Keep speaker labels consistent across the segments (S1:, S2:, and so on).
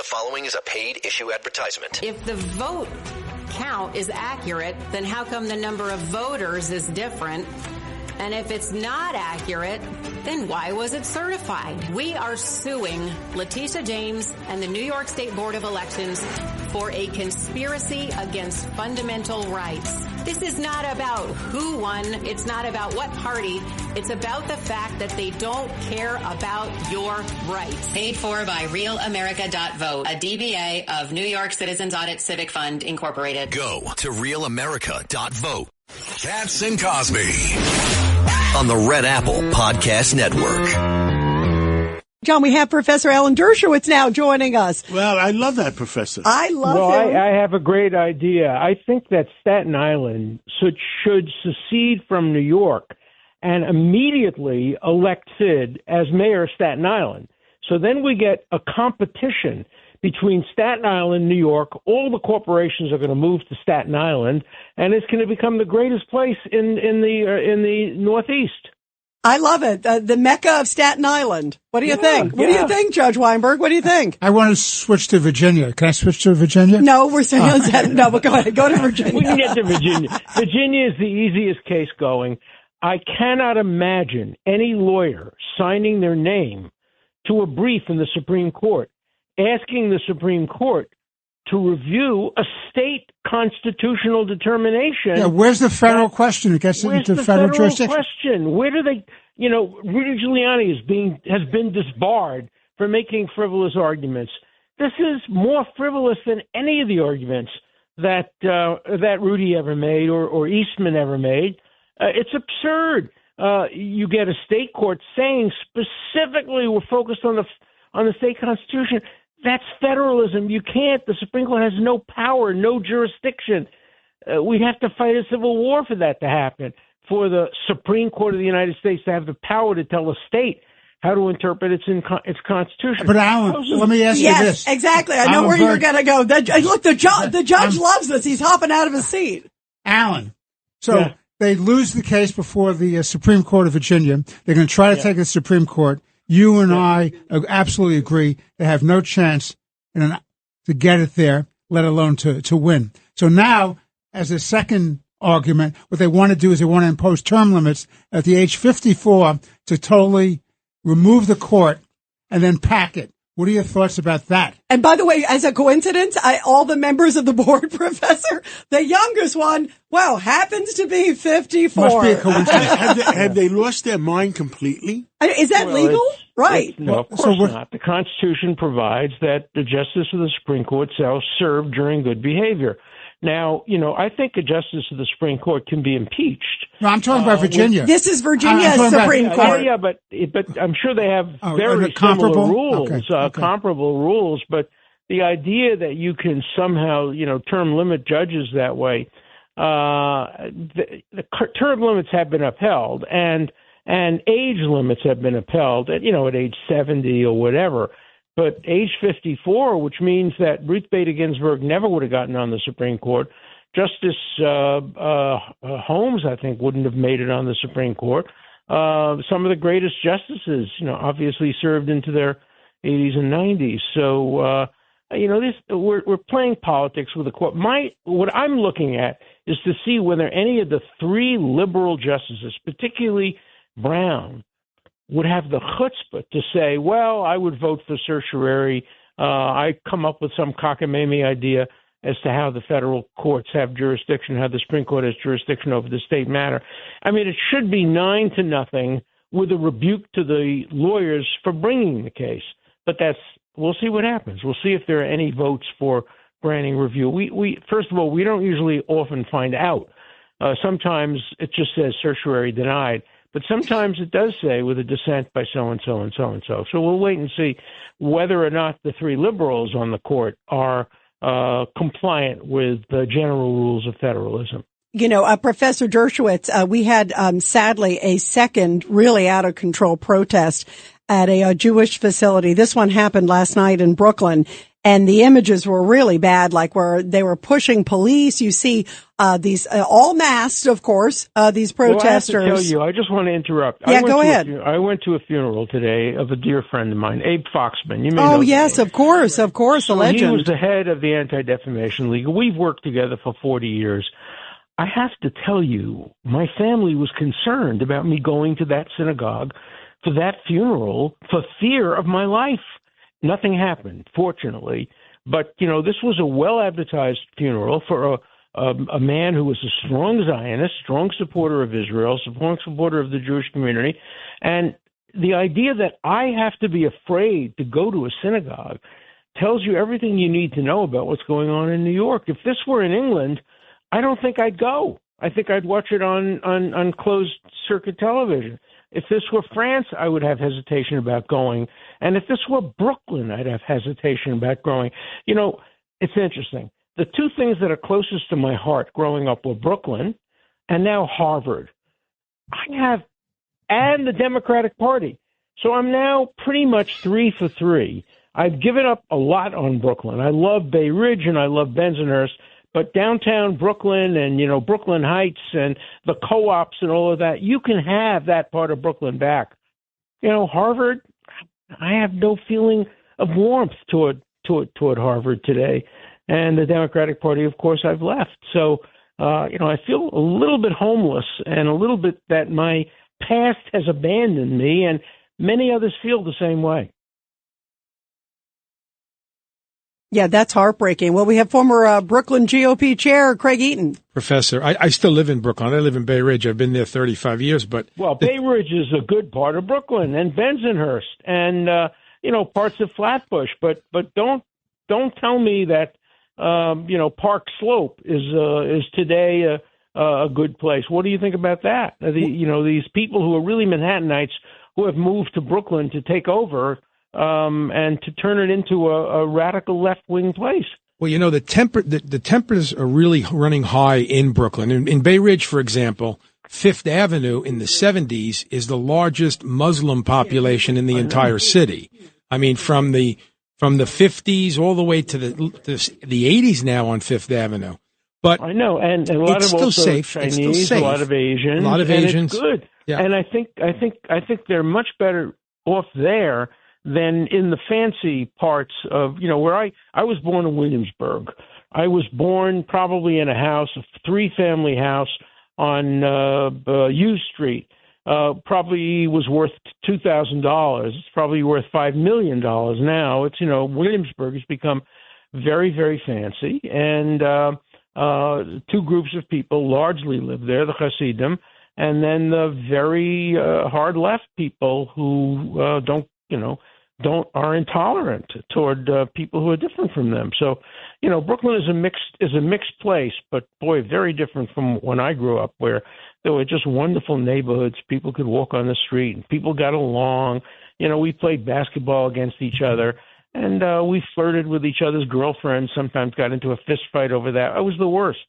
S1: The following is a paid issue advertisement.
S2: If the vote count is accurate, then how come the number of voters is different? And if it's not accurate, then why was it certified? We are suing Letitia James and the New York State Board of Elections for a conspiracy against fundamental rights. This is not about who won. It's not about what party. It's about the fact that they don't care about your rights. Paid for by RealAmerica.vote, a DBA of New York Citizens Audit Civic Fund, Incorporated.
S1: Go to RealAmerica.vote. Katz and Cosby on the Red Apple Podcast Network.
S3: John, we have Professor Alan Dershowitz now joining us.
S4: Well, I love that professor.
S3: I love him.
S5: I have a great idea. I think that Staten Island should secede from New York and immediately elect Sid as mayor of Staten Island. So then we get a competition between Staten Island, New York. All the corporations are going to move to Staten Island, and it's going to become the greatest place in the Northeast.
S3: I love it. The Mecca of Staten Island. What do you think? What do you think, Judge Weinberg? What do you think?
S6: I want to switch to Virginia. Can I switch to Virginia?
S3: No, we're saying no, but go ahead. Go to Virginia.
S5: We can get to Virginia. Virginia is the easiest case going. I cannot imagine any lawyer signing their name to a brief in the Supreme Court asking the Supreme Court to review a state constitutional determination.
S6: Yeah, where's the federal question? It gets into federal jurisdiction.
S5: Question? Where do they? Rudy Giuliani has been disbarred for making frivolous arguments. This is more frivolous than any of the arguments that Rudy ever made or Eastman ever made. It's absurd. You get a state court saying specifically we're focused on the state constitution. That's federalism. You can't. The Supreme Court has no power, no jurisdiction. We'd have to fight a civil war for that to happen, for the Supreme Court of the United States to have the power to tell a state how to interpret its constitution.
S6: But Alan, let me ask you this.
S3: Yes, exactly. I know where you're going to go. Look, the judge loves this. He's hopping out of his seat.
S6: Alan, they lose the case before the Supreme Court of Virginia. They're going to try to take the Supreme Court. You and I absolutely agree they have no chance to get it there, let alone to win. So now, as a second argument, what they want to do is they want to impose term limits at the age 54 to totally remove the court and then pack it. What are your thoughts about that? And
S3: by the way, as a coincidence, all the members of the board, Professor, the youngest one, happens to be 54.
S6: Must be a coincidence.
S4: Have they lost their mind completely?
S3: Is that legal? Right.
S5: No, of course not. The Constitution provides that the justice of the Supreme Court shall serve during good behavior. Now, I think a justice of the Supreme Court can be impeached.
S6: No, I'm talking about Virginia.
S3: This is Virginia's Supreme Court.
S5: Yeah, but I'm sure they have very similar rules, comparable rules. But the idea that you can somehow, term limit judges that way, the term limits have been upheld, and age limits have been upheld at age 70 or whatever. But age 54, which means that Ruth Bader Ginsburg never would have gotten on the Supreme Court. Justice Holmes, I think, wouldn't have made it on the Supreme Court. Some of the greatest justices, obviously served into their 80s and 90s. So, we're playing politics with the court. What I'm looking at is to see whether any of the three liberal justices, particularly Brown, would have the chutzpah to say, well, I would vote for certiorari. I come up with some cockamamie idea as to how the federal courts have jurisdiction, how the Supreme Court has jurisdiction over the state matter. I mean, it should be 9-0 with a rebuke to the lawyers for bringing the case. But we'll see what happens. We'll see if there are any votes for granting review. We first of all, we don't usually often find out. Sometimes it just says certiorari denied. But sometimes it does say with a dissent by so-and-so and so-and-so. So we'll wait and see whether or not the three liberals on the court are compliant with the general rules of federalism.
S3: Professor Dershowitz, we had, sadly, a second really out-of-control protest at a Jewish facility. This one happened last night in Brooklyn. And the images were really bad, like where they were pushing police. You see these all masked, of course, these protesters.
S5: Well, I have to tell you, I just want to interrupt.
S3: Yeah, go ahead.
S5: I went to a funeral today of a dear friend of mine, Abe Foxman. You may
S3: know. Oh,
S5: yes,
S3: of course, a legend.
S5: He was the head of the Anti-Defamation League. We've worked together for 40 years. I have to tell you, my family was concerned about me going to that synagogue for that funeral for fear of my life. Nothing happened, fortunately. But, this was a well-advertised funeral for a man who was a strong Zionist, strong supporter of Israel, strong supporter of the Jewish community. And the idea that I have to be afraid to go to a synagogue tells you everything you need to know about what's going on in New York. If this were in England, I don't think I'd go. I think I'd watch it on closed-circuit television. If this were France, I would have hesitation about going. And if this were Brooklyn, I'd have hesitation about going. It's interesting. The two things that are closest to my heart growing up were Brooklyn and now Harvard. And the Democratic Party. So I'm now pretty much 3 for 3. I've given up a lot on Brooklyn. I love Bay Ridge and I love Bensonhurst. But downtown Brooklyn and, Brooklyn Heights and the co-ops and all of that, you can have that part of Brooklyn back. Harvard, I have no feeling of warmth toward Harvard today. And the Democratic Party, of course, I've left. So, I feel a little bit homeless and a little bit that my past has abandoned me, and many others feel the same way.
S3: Yeah, that's heartbreaking. Well, we have former Brooklyn GOP chair Craig Eaton.
S7: Professor, I still live in Brooklyn. I live in Bay Ridge. I've been there 35 years. But
S5: Bay Ridge is a good part of Brooklyn and Bensonhurst and parts of Flatbush. But don't tell me that Park Slope is today a good place. What do you think about that? These people who are really Manhattanites who have moved to Brooklyn to take over. And to turn it into a radical left-wing place.
S7: Well, the temperatures are really running high in Brooklyn. In Bay Ridge, for example, Fifth Avenue in the 70s is the largest Muslim population in the entire city. I mean, from the 50s all the way to the 80s now on Fifth Avenue. But
S5: I know, and a lot
S7: it's
S5: of
S7: still
S5: also
S7: safe.
S5: Chinese,
S7: it's still safe.
S5: a lot of Asians,
S7: and
S5: it's good.
S7: Yeah.
S5: And I think they're much better off there than in the fancy parts of, where I was born in Williamsburg. I was born probably in a house, a 3-family house on U Street. Probably was worth $2,000. It's probably worth $5 million now. It's, Williamsburg has become very, very fancy. And 2 groups of people largely live there, the Hasidim, and then the very hard left people who are intolerant toward people who are different from them. So, Brooklyn is a mixed place, but boy, very different from when I grew up, where there were just wonderful neighborhoods. People could walk on the street, and people got along. We played basketball against each other, and we flirted with each other's girlfriends. Sometimes got into a fist fight over that. I was the worst,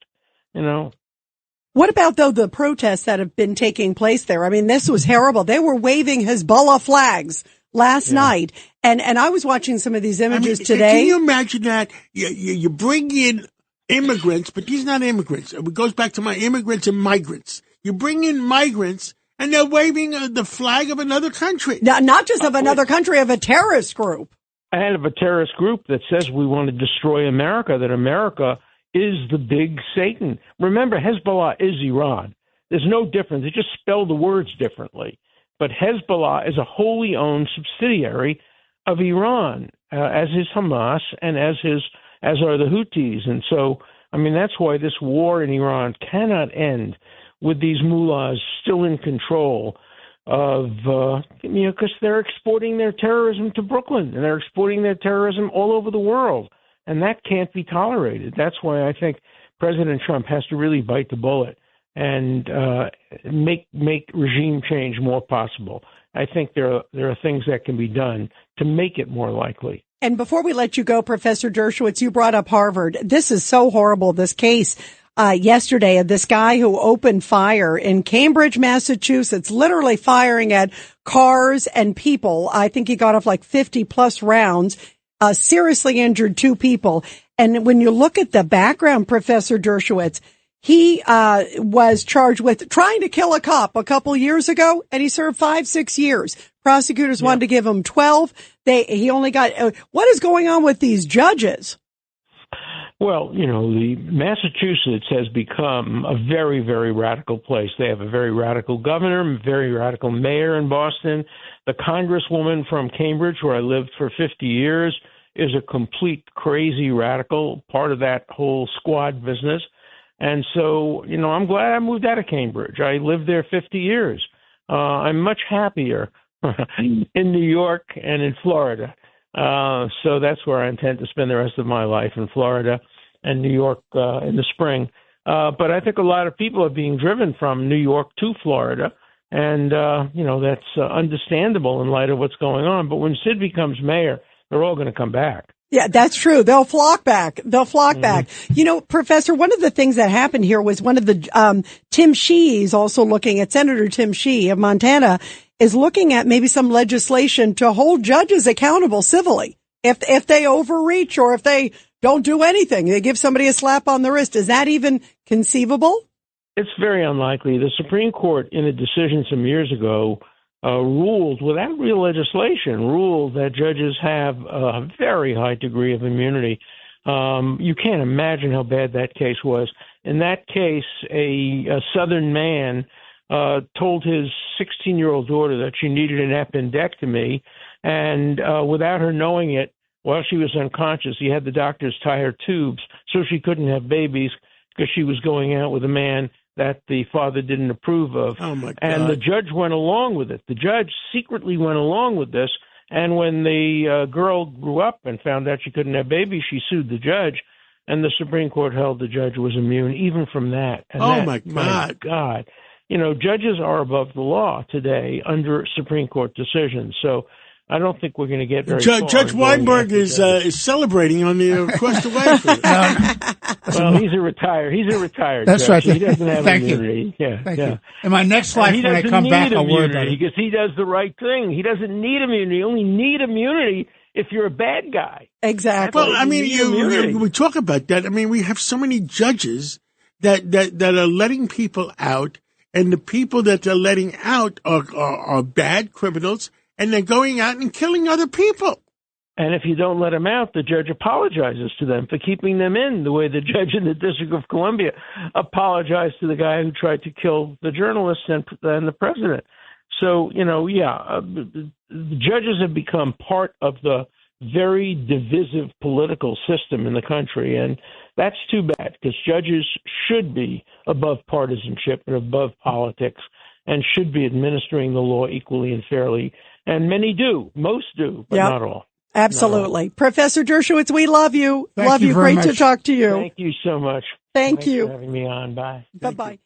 S3: What about, though, the protests that have been taking place there? I mean, this was terrible. They were waving Hezbollah flags last night. And I was watching some of these images today.
S4: Can you imagine that? You bring in immigrants, but these are not immigrants. It goes back to my immigrants and migrants. You bring in migrants, and they're waving the flag of another country.
S3: Not just of another country, of a terrorist group.
S5: And of a terrorist group that says we want to destroy America, that America is the big Satan. Remember, Hezbollah is Iran. There's no difference. They just spell the words differently. But Hezbollah is a wholly owned subsidiary of Iran, as is Hamas and as are the Houthis. And so, that's why this war in Iran cannot end with these mullahs still in control of, because they're exporting their terrorism to Brooklyn, and they're exporting their terrorism all over the world. And that can't be tolerated. That's why I think President Trump has to really bite the bullet and make regime change more possible. I think there are things that can be done to make it more likely.
S3: And before we let you go, Professor Dershowitz, you brought up Harvard. This is so horrible, this case yesterday of this guy who opened fire in Cambridge, Massachusetts, literally firing at cars and people. I think he got off like 50 plus rounds. seriously injured 2 people. And when you look at the background, Professor Dershowitz, he was charged with trying to kill a cop a couple years ago, and he served 5-6 years. Prosecutors wanted to give him 12. He only got. What is going on with these judges?
S5: Well, the Massachusetts has become a very, very radical place. They have a very radical governor, very radical mayor in Boston. The congresswoman from Cambridge, where I lived for 50 years, is a complete crazy radical, part of that whole squad business. And so, I'm glad I moved out of Cambridge. I lived there 50 years. I'm much happier in New York and in Florida. So that's where I intend to spend the rest of my life, in Florida and New York in the spring. But I think a lot of people are being driven from New York to Florida. And, that's understandable in light of what's going on. But when Sid becomes mayor, they're all going to come back.
S3: Yeah, that's true. They'll flock back. Back. Professor, one of the things that happened here was one of the, Tim Shee's also looking at Senator Tim Shee of Montana is looking at maybe some legislation to hold judges accountable civilly. If they overreach or if they don't do anything, they give somebody a slap on the wrist. Is that even conceivable?
S5: It's very unlikely. The Supreme Court, in a decision some years ago, ruled, without real legislation, ruled that judges have a very high degree of immunity. You can't imagine how bad that case was. In that case, a Southern man told his 16-year-old daughter that she needed an appendectomy, and without her knowing it, while she was unconscious, he had the doctors tie her tubes so she couldn't have babies because she was going out with a man that the father didn't approve of.
S4: Oh, my God.
S5: And the judge went along with it. The judge secretly went along with this, and when the girl grew up and found out she couldn't have babies, she sued the judge, and the Supreme Court held the judge was immune even from that. And
S4: my
S5: God. Judges are above the law today under Supreme Court decisions. So I don't think we're going to get very far.
S4: Judge Weinberg is celebrating on the across the way from us.
S5: Well, he's a retired
S6: That's
S5: judge.
S6: right.
S5: He doesn't have
S6: Thank
S5: immunity.
S6: You. Thank you. In my next life, when I come back, I'll worry about it.
S5: Because he does the right thing. He doesn't need immunity. You only need immunity if you're a bad guy.
S3: Exactly.
S4: Well, we talk about that. I mean, we have so many judges that are letting people out, and the people that they're letting out are bad criminals, and they're going out and killing other people.
S5: And if you don't let them out, the judge apologizes to them for keeping them in, the way the judge in the District of Columbia apologized to the guy who tried to kill the journalist and the president. So, the judges have become part of the very divisive political system in the country, and that's too bad, because judges should be above partisanship and above politics and should be administering the law equally and fairly. And many do. Most do, but not all.
S3: Absolutely. Professor Dershowitz, we love you.
S6: Thank you very
S3: Great
S6: much.
S3: to talk to you.
S5: Thank you so much.
S3: Thanks
S5: for having me on. Bye.
S3: Bye-bye.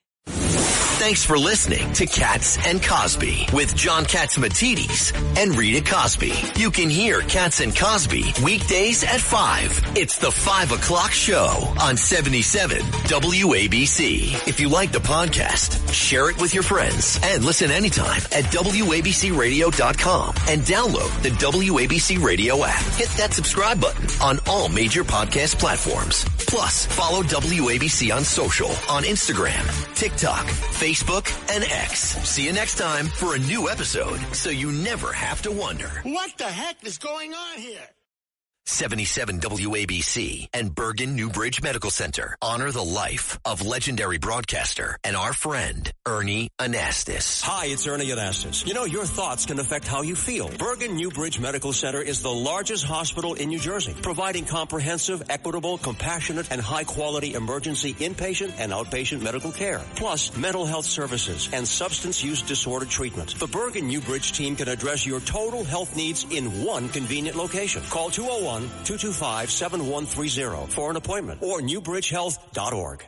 S1: Thanks for listening to Katz and Cosby with John Catsimatidis and Rita Cosby. You can hear Katz and Cosby weekdays at 5. It's the 5 o'clock show on 77 WABC. If you like the podcast, share it with your friends and listen anytime at WABCRadio.com and download the WABC Radio app. Hit that subscribe button on all major podcast platforms. Plus, follow WABC on social on Instagram, TikTok, Facebook, and X. See you next time for a new episode, so you never have to wonder.
S4: What the heck is going on here?
S1: 77 WABC and Bergen Newbridge Medical Center honor the life of legendary broadcaster and our friend, Ernie Anastas.
S8: Hi, it's Ernie Anastas. You know, your thoughts can affect how you feel. Bergen Newbridge Medical Center is the largest hospital in New Jersey, providing comprehensive, equitable, compassionate, and high-quality emergency inpatient and outpatient medical care, plus mental health services and substance use disorder treatment. The Bergen Newbridge team can address your total health needs in one convenient location. Call 201-225-7130 for an appointment or newbridgehealth.org.